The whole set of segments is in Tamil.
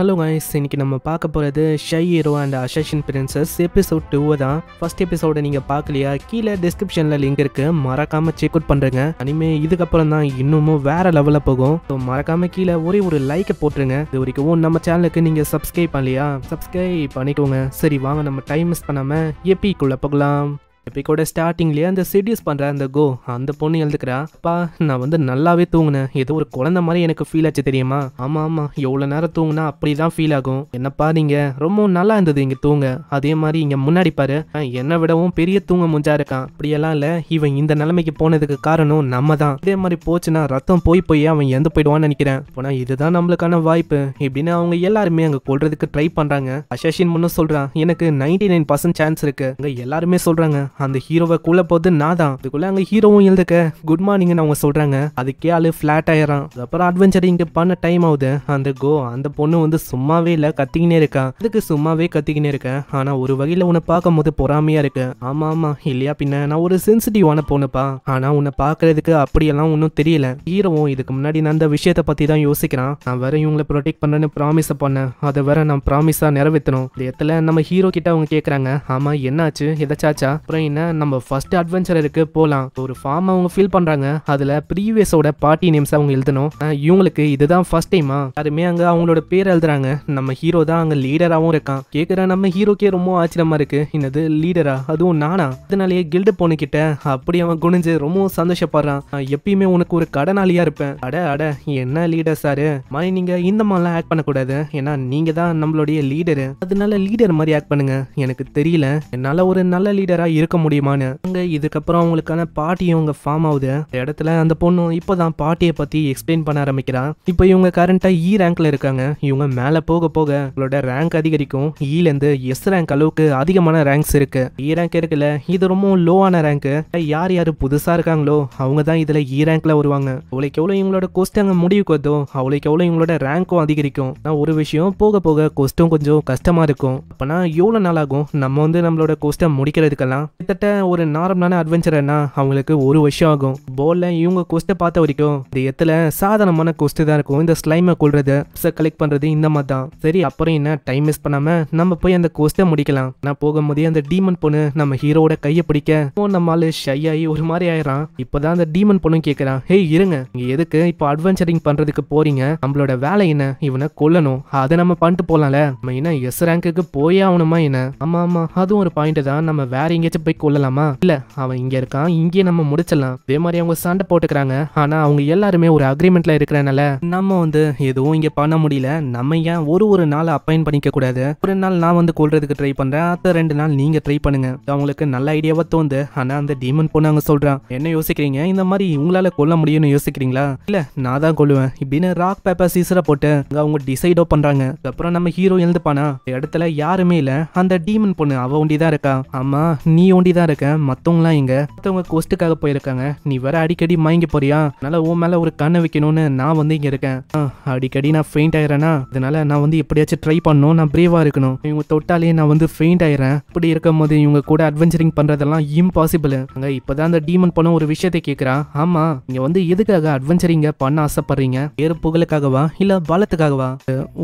ஹலோ கைஸ், இன்னைக்கு நம்ம பார்க்க போகிறது shy hero and assassin princess episode 2 தான். ஃபர்ஸ்ட் எபிசோட நீங்கள் பார்க்கலையா? கீழே டிஸ்கிரிப்ஷனில் லிங்க் இருக்கு, மறக்காம செக் அவுட் பண்ணுறேங்க. அனிமே இதுக்கப்புறம் தான் இன்னமும் வேற லெவலில் போகும். ஸோ மறக்காம கீழே ஒரே ஒரு லைக்கை போட்டுருங்க. இது வரைக்கும் நம்ம சேனலுக்கு நீங்கள் சப்ஸ்கிரைப் பண்ணலையா? சப்ஸ்கிரைப் பண்ணிக்கோங்க. சரி வாங்க, நம்ம டைம் மிஸ் பண்ணாமல் எப்பிக்குள்ளே போகலாம். எப்பிக்கோட ஸ்டார்டிங்லேயே அந்த செடியூஸ் பண்ணுற அந்த கோ அந்த பொண்ணு எழுதுக்கிறா, அப்பா நான் வந்து நல்லாவே தூங்கினேன், ஏதோ ஒரு குழந்தை மாதிரி எனக்கு ஃபீல் ஆச்சு தெரியுமா? ஆமாம், எவ்வளோ நேரம் தூங்குனா அப்படி தான் ஃபீல் ஆகும். என்னப்பா நீங்கள் ரொம்ப நல்லா இருந்தது இங்கே தூங்க, அதே மாதிரி இங்கே முன்னாடி பாரு என்னை விடவும் பெரிய தூங்க முஞ்சா இருக்கான். அப்படியெல்லாம் இல்லை, இவன் இந்த நிலைமைக்கு போனதுக்கு காரணம் நம்ம தான். இதே மாதிரி போச்சுன்னா ரத்தம் போய் அவன் இறந்து போயிடுவான்னு நினைக்கிறேன். போனால் இதுதான் நம்மளுக்கான வாய்ப்பு இப்படின்னு அவங்க எல்லாருமே அங்கே கொல்றதுக்கு ட்ரை பண்ணுறாங்க. அசாசின் முன்னும் சொல்கிறான், எனக்கு 99% சான்ஸ் இருக்கு. அங்கே எல்லாருமே சொல்கிறாங்க அந்த ஹீரோவை குள்ள போது நான் தான். அதுக்குள்ள அங்க ஹீரோவும் எழுதுக்க குட் மார்னிங்னு அவங்க சொல்றாங்க. அதுக்கே ஆளு ஃபிளாட் ஆயிரான். அப்புறம் அட்வென்ச்சர் இங்க பண்ண டைம் ஆகுது. அந்த பொண்ணு வந்து சும்மாவே இல்ல, கத்திக்கினே இருக்கா. அதுக்கு சும்மாவே கத்திக்கினே இருக்க, ஆனா ஒரு வகையில உன்னை பார்க்கும் போது பொறாமையா இருக்கு. ஆமா இல்லையா, பின்ன நான் ஒரு சென்சிட்டிவான பொண்ணுப்பா, ஆனா உன்னை பாக்குறதுக்கு அப்படியெல்லாம் ஒன்னும் தெரியல. ஹீரோவும் இதுக்கு முன்னாடி நான் அந்த விஷயத்த பத்தி தான் யோசிக்கிறான். நான் வேற இவங்களை ப்ரொடெக்ட் பண்ணேன்னு ப்ராமிஸ் பண்ணேன், அதை வேற நான் ப்ராமிஸா நிறைவேற்றணும். இந்த இடத்துல நம்ம ஹீரோ கிட்ட அவங்க கேக்குறாங்க, ஆமா என்னாச்சு, எதாச்சாச்சா? அப்புறம் என்ன, நம்ம ஃபர்ஸ்ட் அட்வென்ச்சருக்கு போலாம். ஒரு ஃபார்ம் அவங்க ஃபில் பண்றாங்க, அதுல ப்ரீவியஸோட பார்ட்டி நேம்ஸ் அவங்க எழுதணும். இவங்களுக்கு இதுதான் ஃபர்ஸ்ட் டைமா யாருமே அங்க அவங்களோட பேர் எழுதுறாங்க. நம்ம ஹீரோ தான் அங்க லீடராகவும் இருக்கான். கேக்குற நம்ம ஹீரோக்கே ரொம்ப ஆச்சரியமா இருக்கு, என்னது லீடரா, அதுவும் நானா? அதனாலேயே கில்டு பொண்ணு கிட்ட அப்படி அவன் குனிஞ்சு ரொம்ப சந்தோஷப்படுறான். எப்பயுமே உனக்கு ஒரு கடனாளியா இருப்பேன். அட என்ன லீடர் சாரு மாதிரி நீங்க இந்த மாதிரிலாம் ஆக்ட் பண்ணக்கூடாது, ஏன்னா நீங்க தான் நம்மளுடைய லீடரு, அதனால லீடர் மாதிரி ஆக்ட் பண்ணுங்க. எனக்கு தெரியல என்னால ஒரு நல்ல லீடரா இருக்க முடியுமான்னு. அங்க இதுக்கப்புறம் அவங்களுக்கான பார்ட்டியும் அங்க ஃபார்ம் ஆகுது. இந்த இடத்துல அந்த பொண்ணு இப்போதான் பார்ட்டியை பத்தி எக்ஸ்பிளைன் பண்ண ஆரம்பிக்கிறான். இப்போ இவங்க கரண்டா இ ரேங்க்ல இருக்காங்க. இவங்க மேல போக போக உங்களோட ரேங்க் அதிகரிக்கும். இல இருந்து எஸ் ரேங்க் அளவுக்கு அதிகமான ரேங்க்ஸ் இருக்கு. இ ரேங்க் இருக்குல்ல, இது ரொம்ப லோவான ரேங்க். யார் யாரு புதுசா இருக்காங்களோ அவங்க தான் இதுல இ ரேங்க்ல வருவாங்க. அவ்வளோக்கு எவ்வளோ இவங்களோட கொஸ்ட் அங்க முடிவுக்கு வருதோ அவ்வளோக்கு எவ்வளோ இவங்களோட ரேங்க்கும் அதிகரிக்கும். நான் ஒரு விஷயம், போக போக கொஸ்டும் கொஞ்சம் கஷ்டமா இருக்கும். அப்பனா எவ்வளவு நாள் ஆகும் நம்ம வந்து நம்மளோட கொஸ்ட்டை முடிக்கிறதுக்கெல்லாம்? கிட்டத்தட்ட ஒரு நார்மலான அட்வென்ச்சர்னா அவங்களுக்கு ஒரு வருஷம் ஆகும். போல்ல இவங்க கொஸ்ட்டை பார்த்த வரைக்கும் இந்த இடத்துல சாதாரணமான கொஸ்ட் தான் இருக்கும். இந்த ஸ்லைமை கொள்றது, கலெக்ட் பண்றது, இந்த மாதிரி தான். சரி அப்புறம் என்ன, டைம் மிஸ் பண்ணாம நம்ம போய் அந்த கொஸ்ட்டை முடிக்கலாம். நான் போகும்போதே அந்த டீமன் பொண்ணு நம்ம ஹீரோட கையை பிடிக்க நம்மளால ஷை ஆகி ஒரு மாதிரி ஆயிரான். இப்பதான் அந்த டீமன் பொண்ணு கேட்கறான், ஹேய் இருங்க, இங்க எதுக்கு இப்போ அட்வென்ச்சரிங் பண்றதுக்கு போறீங்க? நம்மளோட வேலை என்ன, இவனை கொல்லணும், அதை நம்ம பண்ணிட்டு போலாம்ல. நம்ம என்ன எஸ் ரேங்க்கு போயே ஆகணுமா என்ன? ஆமா அதுவும் ஒரு பாயிண்ட் தான். நம்ம வேற எங்கேயாச்சும் போய் கொல்லலாமா? இல்ல, அவன் இங்க இருக்கான், இங்கே நம்ம முடிச்சிடலாம். அதே மாதிரி அவங்க சண்டை போட்டுக்கிறாங்க. ஆனா அவங்க எல்லாருமே ஒரு அக்ரிமெண்ட்ல இருக்கிறனால நம்ம வந்து எதுவும் இங்க பண்ண முடியல. நம்ம ஏன் ஒரு நாள் அப்பாயின் பண்ணிக்க கூடாது? ஒரு நாள் நான் வந்து கொல்றதுக்கு ட்ரை பண்றேன், அடுத்த 2 நாள் நீங்க ட்ரை பண்ணுங்க. அவங்களுக்கு நல்ல ஐடியாவா தோணுது. ஆனா அந்த டீமன் பொண்ணு அங்க சொல்றான், என்ன யோசிக்கிறீங்க, இந்த மாதிரி உங்களால கொல்ல முடியும்னு யோசிக்கிறீங்களா? இல்ல நான் தான் கொல்லுவேன் இப்படின்னு ராக் பேப்பர் சீசரை போட்டு அவங்க டிசைடோ பண்றாங்க. அப்புறம் நம்ம ஹீரோ எழுந்துப்பானா, இடத்துல யாருமே இல்ல, அந்த டீமன் பொண்ணு அவ ஒண்டிதான் இருக்கா. ஆமா நீ ஒண்டிதான் இருக்க, மத்தவங்களாம் இங்க மத்தவங்க கோஸ்ட்டுக்காக போயிருக்காங்க. நீ வேற அடிக்கடி மயங்கி போறியா, அதனால உன் மேல ஒரு கண்ணை வைக்கணும்னு நான் வந்து இங்க இருக்கேன். அடிக்கடி நான் ஃபெயிண்ட் ஆயிரேனா, அதனால நான் வந்து எப்படியாச்சும் ட்ரை பண்ணணும், நான் பிரேவா இருக்கணும். இவங்க தொட்டாலே நான் வந்து ஃபெயிண்ட் ஆயிரேன். இப்படி இருக்கும் போது இவங்க கூட அட்வென்ச்சரிங் பண்றதெல்லாம் இம்பாசிபிள். அங்க இப்பதான் அந்த டீமன் பண்ண ஒரு விஷயத்தை கேட்கிறா, ஆமா இங்க வந்து எதுக்காக அட்வென்ச்சரிங்க பண்ண ஆசைப்படுறீங்க? வேறு புகழுக்காகவா இல்ல பலத்துக்காகவா?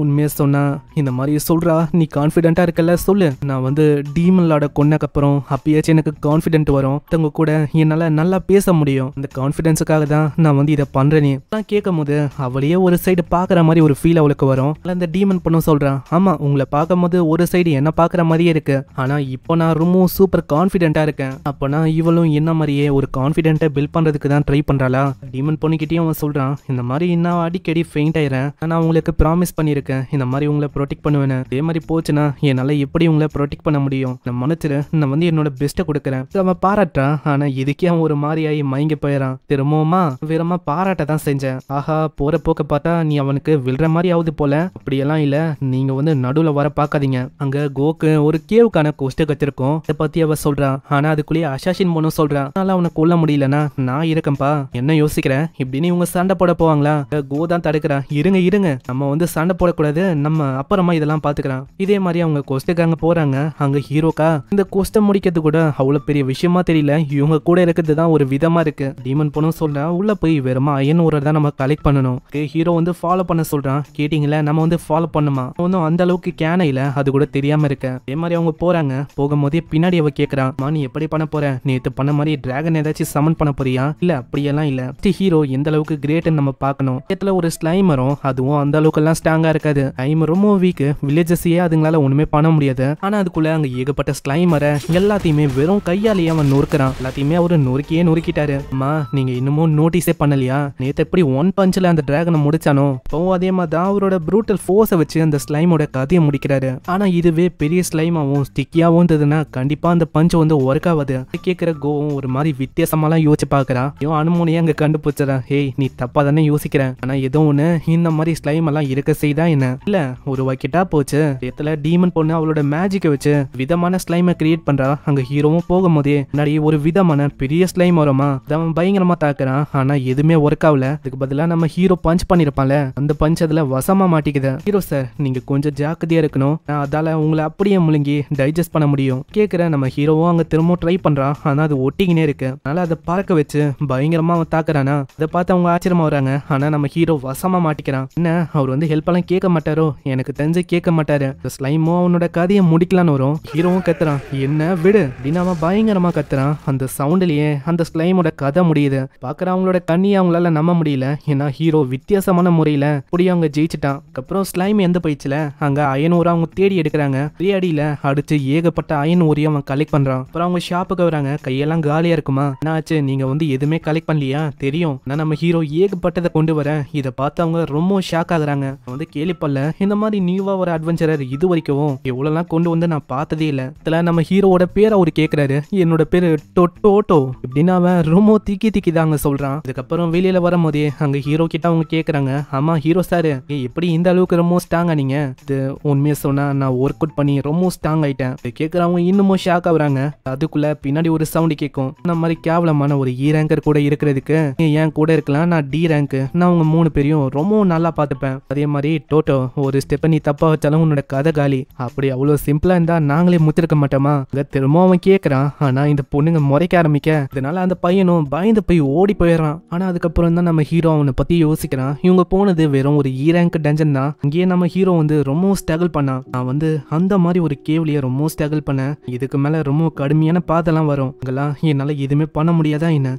உண்மையா சொன்னா இந்த மாதிரி சொல்றா, நீ கான்ஃபிடென்ட்டா இருக்கல, சொல்லு. நான் வந்து டீமன்லோட கொன்னக்கப்புறம் அப்பயாச்சும் எனக்கு கான்ஃபிடென்ட் வரும், தங்க கூட என்னால நல்லா பேச முடியும். இந்த கான்ஃபிடென்ஸுக்காக தான் நான் வந்து இதை பண்றேனே. நான் கேட்கும் போது அவளையே ஒரு சைடு பாக்குற மாதிரி ஒரு ஃபீல் அவளுக்கு வரும். அந்த டீமன் பொண்ணு சொல்றான், ஆமா உங்களை பார்க்கும் போது ஒரு சைடு என்ன பாக்குற மாதிரியே இருக்கு, ஆனா இப்போ நான் ரொம்ப சூப்பர் கான்ஃபிடென்ட்டா இருக்கேன். அப்பனா இவளும் என்ன மாதிரியே ஒரு கான்ஃபிடென்ட்டை பில்ட் பண்றதுக்கு தான் ட்ரை பண்றாளா? டீமன் பொண்ணுகிட்டயும் அவன் சொல்றான், இந்த மாதிரி நான் அடிக்கடி ஃபெயிண்ட் ஆயிரேன், நான் உங்களுக்கு ப்ராமிஸ் பண்ணியிருக்கேன் இந்த மாதிரி உங்களை ப்ரொடெக்ட் பண்ணுவேன்னு. அதே மாதிரி போச்சுன்னா என்னால எப்படி உங்களை ப்ரொடெக்ட் பண்ண முடியும்? நான் மன்னிச்சிரு, நான் வந்து என்னோட பெஸ்ட்டை கொடுக்குறேன். அவன் பாராட்டான். ஆனா இதுக்கே அவன் ஒரு மாதிரியாகி மயங்கி போயிடான். திரும்பவுமா வீரமா பாராட்ட தான் செஞ்சேன். ஆஹா போற போக்க பார்த்தா நீ அவனுக்கு விழுற மாதிரி ஆகுது போல. அப்படியெல்லாம் இல்ல, நீங்க வந்து நடுவுல வர பாக்காதீங்க. அங்க கோக்கு ஒரு கேவுக்கான கொஸ்ட் கத்திருக்கோம், இதை பத்தி அவ சொல்றான். ஆனா அதுக்குள்ளேயே அசாசின் பொண்ணும் சொல்றான், அதனால அவனை கொல்ல முடியலன்னா நான் இருக்கேன்பா, என்ன யோசிக்கிறேன் இப்படின்னு இவங்க சண்டை போட போவாங்களா? கோ தான் தடுக்கிறான், இருங்க நம்ம வந்து சண்டை போடக்கூடாது, நம்ம அப்புறமா இதெல்லாம் பாத்துக்கிறான். இதே மாதிரி அவங்க கொஸ்டுக்கு அங்க போறாங்க. அங்க ஹீரோக்கா இந்த கொஸ்ட முடிக்கிறது கூட அவ்வளவு பெரிய விஷயமா தெரியல, இவங்க கூட இருக்கிறது தான் ஒரு விதமா இருக்கு. டீமன் பொண்ணும் சொல்றான் உள்ள போய் வெறுமா அயன் ஓரர் தான் நம்ம கலெக்ட் பண்ணணும். ஹீரோ வந்து ஃபாலோ பண்ண சொல்றான். கேட்டீங்களா, நம்ம வந்து ஃபாலோ பண்ணுமா, ஒன்னும் அந்த அளவுக்கு கேன இல்ல, அது கூட தெரியாம இருக்க. அதே மாதிரி அவங்க போறாங்க. போகும்போதே பின்னாடி அவ கேக்குறான், நீ எப்படி பண்ண போற, நேத்து பண்ண மாதிரி டிராகன் ஏதாச்சும் சமன் பண்ண போறியா? இல்ல அப்படியெல்லாம் இல்ல. ஹீரோ எந்த அளவுக்கு கிரேட்னு நம்ம பார்க்கணும். இடத்துல ஒரு ஸ்லைமரும் அதுவும் அந்த அளவுக்கு எல்லாம் ஸ்ட்ராங்கா இருக்காது. டைம் ரொம்ப வீக், வில்லேஜஸையே அதுங்களால ஒண்ணுமே பண்ண முடியாது. ஆனா அதுக்குள்ள அங்க ஏகப்பட்ட ஸ்லைமரை எல்லாத்தையுமே வெறும் கையாலேயே அவன் நொறுக்குறான். எல்லாத்தையுமே அவரு நொறுக்கிட்டாரு. அம்மா நீங்க இன்னமும் நோட்டீஸே பண்ணலையா, நேத்து எப்படி ஒன் பஞ்ச்ல அந்த டிராகனை முடிச்சானோ, இப்போ அதே மாதிரி தான் அவரோட ப்ரூட்டல் ஃபோர்ஸை வச்சு அந்த ஸ்லைமோட கதையை முடிக்கிறாரு. ஆனா இதுவே பெரிய ஸ்லைமாவும் ஸ்டிக்கியாவும் இருந்ததுன்னா கண்டிப்பா அந்த பஞ்ச் வந்து ஒர்க் ஆகாது. கேட்கிற கோவும் ஒரு மாதிரி வித்தியாசமாலாம் யோசிச்சு பாக்குறான். அனுமோனியா அங்க கண்டுபிடிச்சறான். ஹேய் நீ தப்பா தானே இருக்கிற, ஆனா ஏதோ ஒண்ணு இந்த மாதிரி ஸ்லைம் எல்லாம் இருக்க செய்தா என்ன, இல்ல ஒரு வாக்கிட்டா போச்சு. இடத்துல டீமன் பொண்ணு அவளோட மேஜிக்கை வச்சு விதமான ஸ்லைமை கிரியேட் பண்றா. அங்க ஹீரோவும் போகும்போதே முன்னாடி ஒரு விதமான பெரிய ஸ்லைம் வருமா, அவன் பயங்கரமா தாக்குறான். ஆனா எதுவுமே ஒர்க் ஆகல. அதுக்கு பதிலா நம்ம ஹீரோ பஞ்ச் பண்ணிருப்பான்ல, அந்த பஞ்ச் அதுல வசமா மாட்டிக்குது. ஹீரோ சார் நீங்க கொஞ்சம் ஜாக்கிரதையா இருக்கணும், அதால உங்களை அப்படியே முழுங்கி டைஜஸ்ட் பண்ண முடியும். கேக்குற நம்ம ஹீரோவும் அங்க திரும்ப ட்ரை பண்றான். ஆனா அது ஒட்டிக்கினே இருக்கு. அதனால அதை பறக்க வச்சு பயங்கரமா அவன் தாக்குறானா. அதை பார்த்து அவங்க ஆச்சரியமா வராங்க. ஆனா நம்ம ஹீரோ வசமா மாட்டிக்கிறான். என்ன அவர் வந்து ஹெல்ப் எல்லாம் கேட்க மாட்டாரோ, எனக்கு தெரிஞ்சு கேட்க மாட்டாரு. ஸ்லைமும் அவனோட கதையை முடிக்கலான்னு வரும். ஹீரோவும் கத்துறான், என்ன விடு அப்படின்னு அவன் பயங்கரமா கத்துறான். அந்த சவுண்ட்லயே அந்த ஸ்லைமோட கதை முடியுது. பாக்குற அவங்களோட கண்ணியை அவங்களால நம்ப முடியல. ஏன்னா ஹீரோ வித்தியாசமான முறையில புடிய அவங்க ஜெயிச்சுட்டான். அப்புறம் ஸ்லைம் எந்த போயிடுச்சுல, அங்க அயன் ஓரை அவங்க தேடி எடுக்கிறாங்க. அடியில அடிச்சு ஏகப்பட்ட அயன் ஓரையும் அவன் கலெக்ட் பண்றான். அப்புறம் அவங்க ஷாப்புக்கு வராங்க. கையெல்லாம் காலியா இருக்குமா, என்னாச்சு நீங்க வந்து எதுவுமே கலெக்ட் பண்ணலையா, தெரியும் நான் நம்ம ஹீரோ ஏகப்பட்டதை கொண்டு வரேன். இதை பார்த்து அவங்க ரொம்ப ஷாக் ஆகுறாங்க. வந்து கேள்விப்படல இந்த மாதிரி நியூவா ஒரு அட்வென்ச்சரர் இது வரைக்கும் எவ்வளவுலாம் கொண்டு வந்து நான் பார்த்ததே இல்ல. இதுல நம்ம ஹீரோவோட பேரை அவரு கேக்குறாரு. என்னோட பேரு டோட்டோ இப்படின்னு அவன் ரொம்ப திக்கி தாங்க சொல்றான். இதுக்கப்புறம் வெளியில வரும்போதே அங்க ஹீரோ கிட்ட அவங்க கேக்குறாங்க, ஆமா ஹீரோ சாரு எப்படி இந்த அளவுக்கு ரொம்ப ஸ்ட்ராங் ஆனீங்க, இது உண்மையை சொன்னா நான் ஒர்க் அவுட் பண்ணி ரொம்ப ஸ்ட்ராங் ஆயிட்டேன். கேக்குறவங்க இன்னமும் ஷாக் ஆகுறாங்க. அதுக்குள்ள பின்னாடி ஒரு சவுண்ட் கேட்கும். இந்த மாதிரி கேவலமான ஒரு E ரேங்கர் கூட இருக்கிறதுக்கு ஏன் கூட இருக்கலாம், நான் D ரேங்க், நான் உங்க 3 பேரையும் ரொம்ப நல்லா பார்த்துப்பேன். அதே மாதிரி டோட்டோ ஒரு ஸ்டெப்பை நீ தப்பா வச்சாலும் உன்னோட கதை காலி. அப்படி அவ்வளவு சிம்பிளா இருந்தா நாங்களே முத்திருக்க மாட்டோமா. திரும்ப அவன் கேட்கறான். ஆனா இந்த பொண்ணுங்க முறைக்க ஆரம்பிக்க இதனால அந்த பையனும் பயந்து போய் ஓடி போயிடறான். ஆனா அதுக்கப்புறம் தான் நம்ம ஹீரோ அவனை பத்தி யோசிக்கிறான். இவங்க போனது வெறும் ஒரு E ரேங்க் டஞ்சன் தான். இங்கேயே நம்ம ஹீரோ வந்து ரொம்ப ஸ்ட்ரகிள் பண்ணான். நான் வந்து அந்த மாதிரி ஒரு கேவ்லிய ரொம்ப ஸ்ட்ரகிள் பண்ணேன். இதுக்கு மேல ரொம்ப கடுமையான பாதெல்லாம் வரும். இங்கெல்லாம் என்னால எதுவுமே பண்ண முடியாதா என்ன,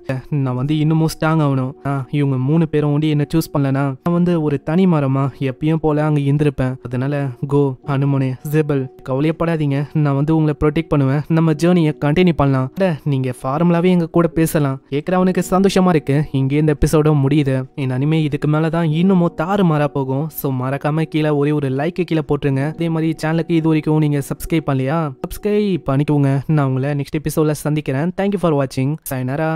நான் வந்து இன்னமும் ஸ்ட்ராங் ஆகணும். இவங்க 3 பேரும் வந்து என்ன சூஸ் பண்ணலனா நான் வந்து ஒரு தனி மரமா எப்பயும் போல அங்க இருந்திருப்பேன். அதனால கோ அனுமோனே ஜெபல் கவலையப்படாதீங்க, நான் வந்து உங்களை ப்ரொடெக்ட் பண்ணுவேன். நம்ம ஜேர்னியை கண்டினியூ பண்ணலாம். நீங்க ஃபார்முலாவே எங்க கூட பேசலாம். கேட்கறவனுக்கு சந்தோஷமா இருக்கு. இங்கே இந்த எபிசோட முடியுது. என் அனிமே இதுக்கு மேலதான் இன்னமும் தாறு மாறா போகும். ஸோ மறக்காம கீழே ஒரே ஒரு லைக் கீழே போட்டுருங்க. அதே மாதிரி சேனலுக்கு இது வரைக்கும் நீங்க சப்ஸ்கிரைப் பண்ணலையா, சப்ஸ்கிரைப் பண்ணிக்கோங்க. நான் உங்களை நெக்ஸ்ட் எபிசோட்ல சந்திக்கிறேன். தேங்க்யூ ஃபார் வாட்சிங். சைனரா.